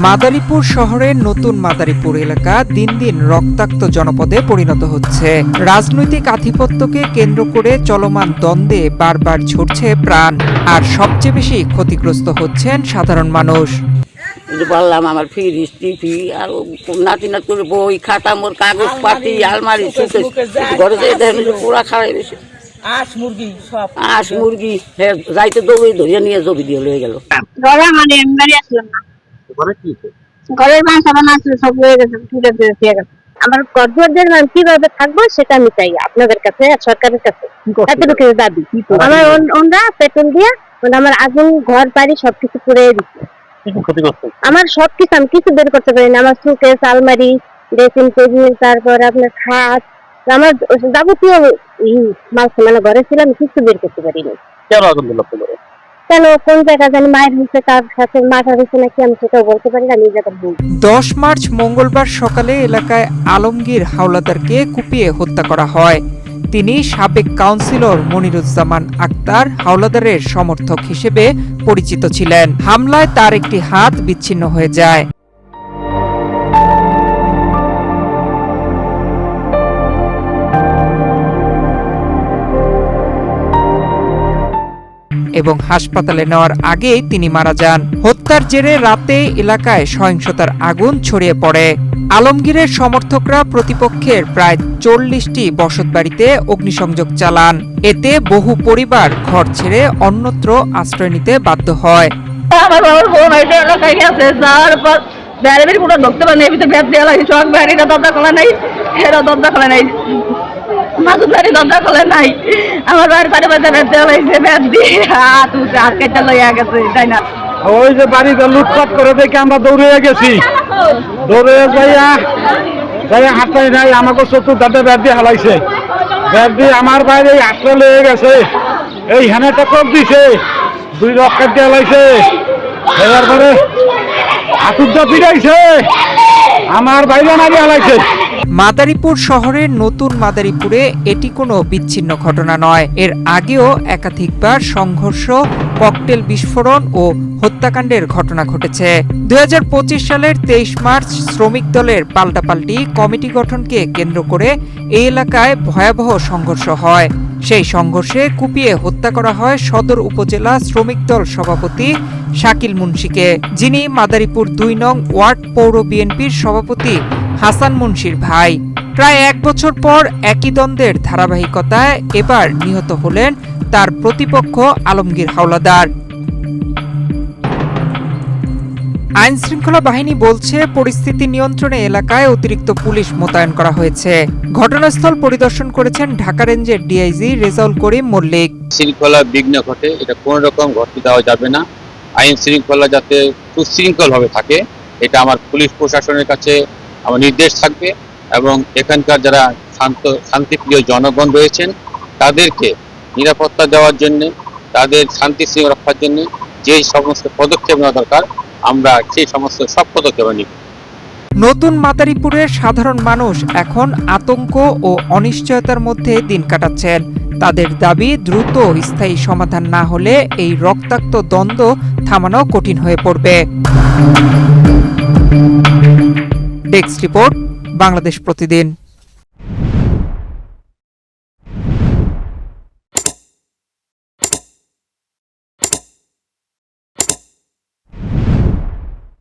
মাদারীপুর শহরের নতুন মাদারীপুর এলাকা দিন দিন রক্তাক্ত জনপদে পরিণত হচ্ছে। রাজনৈতিক আধিপত্যকে কেন্দ্র করে চলমান দ্বন্দ্বে বারবার ঝরছে প্রাণ, আর সবচেয়ে বেশি ক্ষতিগ্রস্ত হচ্ছেন সাধারণ মানুষ। বললাম আমার ফ্রিজ টিভি আর নাতি নাতি করে বই খাতা মোর কাগজ পাতি আলমারি ঘরে পুরা খারাপ হয়েছে। আঁশ মুরগি রাইতে দৌড়ে ধরিয়ে নিয়ে জমি দিয়ে লয়ে গেল। ঘরের মাংস বানাচ্ছিল সব হয়ে গেছে, আমার গর্ভদের কিভাবে থাকবো সেটা আমি চাই আপনাদের কাছে, সরকারের কাছে এতটুকু দাবি। আমার ওনরা পেট্রোল দিয়ে আমার আগুন ঘর বাড়ি সবকিছু পুড়ে দিচ্ছে। আমার সবকিছু আমি কিছু বের করতে পারি না। আমার সুকেস আলমারি ড্রেসিং টেবিল তারপর আপনার খাট আমার যাবতীয় মাল সামান ঘরে ছিল, আমি কিছু বের করতে পারিনি। কেন কোন জায়গা জানি মায়ের হয়েছে, তার সাথে মাথা হয়েছে নাকি আমি সেটাও বলতে পারি না। 10 মার্চ মঙ্গলবার সকালে এলাকায় আলমগীর হাওলাদারকে কুপিয়ে হত্যা করা হয়। তিনি সাবেক কাউন্সিলর মনিরুজ্জামান আক্তার হাওলাদারের সমর্থক হিসেবে পরিচিত ছিলেন। হামলায় তার একটি হাত বিচ্ছিন্ন হয়ে যায়। এবং হাসপাতালে নেওয়ার আগেই তিনি মারা যান। হত্যার জেরে রাতে এলাকায় সহিংসতার আগুন ছড়িয়ে পড়ে। আলমগীরের সমর্থকরা প্রতিপক্ষের প্রায় 40টি বসতবাড়িতে অগ্নিসংযোগ চালান। এতে বহু পরিবার ঘর ছেড়ে অন্যত্র আশ্রয় নিতে বাধ্য হয়। আমার বাবার ফোন হয়েছে এলাকায় গেছে, যাওয়ার পর ব্যারের কোনো ঢুকতে পারে না, এমনিতে ব্যাট দেওয়া লাগে, সব ব্যারিটা দরজা খোলা নাই, এরা দরজা খোলা নাই, মাসুদ বাড়ি দরজা খোলা নাই। আমার বাড়ির পারে পাশে ব্যাট দেওয়া লাগছে, ব্যাট দিয়ে হাত কেটে লইয়া গেছে, তাই না? ওই যে বাড়িতে লুটপাট করে দেখে আমরা দৌড়ে গেছি, দৌড়ে যাইয়া হাতটাই নাই, আমাকে চতুর্ধাতে ব্যাট দিয়ে হালাইছে, ব্যাট দিয়ে আমার বাইরে আশ্রয় লেগে গেছে, এই হ্যানেটা কোপ দিছে, 2 রক্ষা দিয়ে হালাইছে, এবার পরে হাতুরটা পিটাইছে, আমার বাইরে মারি হালাইছে। মাদারীপুর শহরের নতুন মাদারীপুরে এটি কোনো বিচ্ছিন্ন ঘটনা নয়। এর আগেও একাধিকবার সংঘর্ষ, ককটেল বিস্ফোরণ ও হত্যাকাণ্ডের ঘটনা ঘটেছে। 2025 সালের 23 মার্চ শ্রমিক দলের পাল্টাপাল্টি কমিটি গঠনকে কেন্দ্র করে এই এলাকায় ভয়াবহ সংঘর্ষ হয়। সেই সংঘর্ষে কুপিয়ে হত্যা করা হয় সদর উপজেলা শ্রমিক দল সভাপতি শাকিল মুন্সিকে, যিনি মাদারীপুর 2 নং ওয়ার্ড পৌর বিএনপির সভাপতি হাসান মুন্সির ভাই। প্রায় 1 বছর পর একই দ্বন্দ্বের ধারাবাহিকতায় এবার নিহত হলেন তার প্রতিপক্ষ আলমগীর হাওলাদার। আইন শৃঙ্খলা বাহিনী বলছে পরিস্থিতি নিয়ন্ত্রণে এলাকায় অতিরিক্ত পুলিশ মোতায়েন করা হয়েছে। ঘটনাস্থল পরিদর্শন করেছেন ঢাকা রেঞ্জের ডিআইজি রেজাউল করিম মল্লিক। শৃঙ্খলা বিঘ্ন ঘটে, এটা কোনো রকম ঘটতে দেওয়া যাবে না। আইন শৃঙ্খলা যাতে সুশৃঙ্খলভাবে থাকে, এটা আমার পুলিশ প্রশাসনের কাছে আমার নির্দেশ থাকবে, এবং এখানকার যারা শান্তিপ্রিয় জনগণ রয়েছেন তাদেরকে নিরাপত্তা দেওয়ার জন্য, তাদের শান্তি শৃঙ্খলা রক্ষার জন্য যে সমস্ত পদক্ষেপ নেওয়া দরকার আমরা সেই সমস্ত সব পদক্ষেপ নিব। নতুন মাদারীপুরের সাধারণ মানুষ এখন আতঙ্ক ও অনিশ্চয়তার মধ্যে দিন কাটাচ্ছেন। তাদের দাবি, দ্রুত স্থায়ী সমাধান না হলে এই রক্তাক্ত দ্বন্দ্ব থামানো কঠিন হয়ে পড়বে। ডেস্ক রিপোর্ট, বাংলাদেশ প্রতিদিন।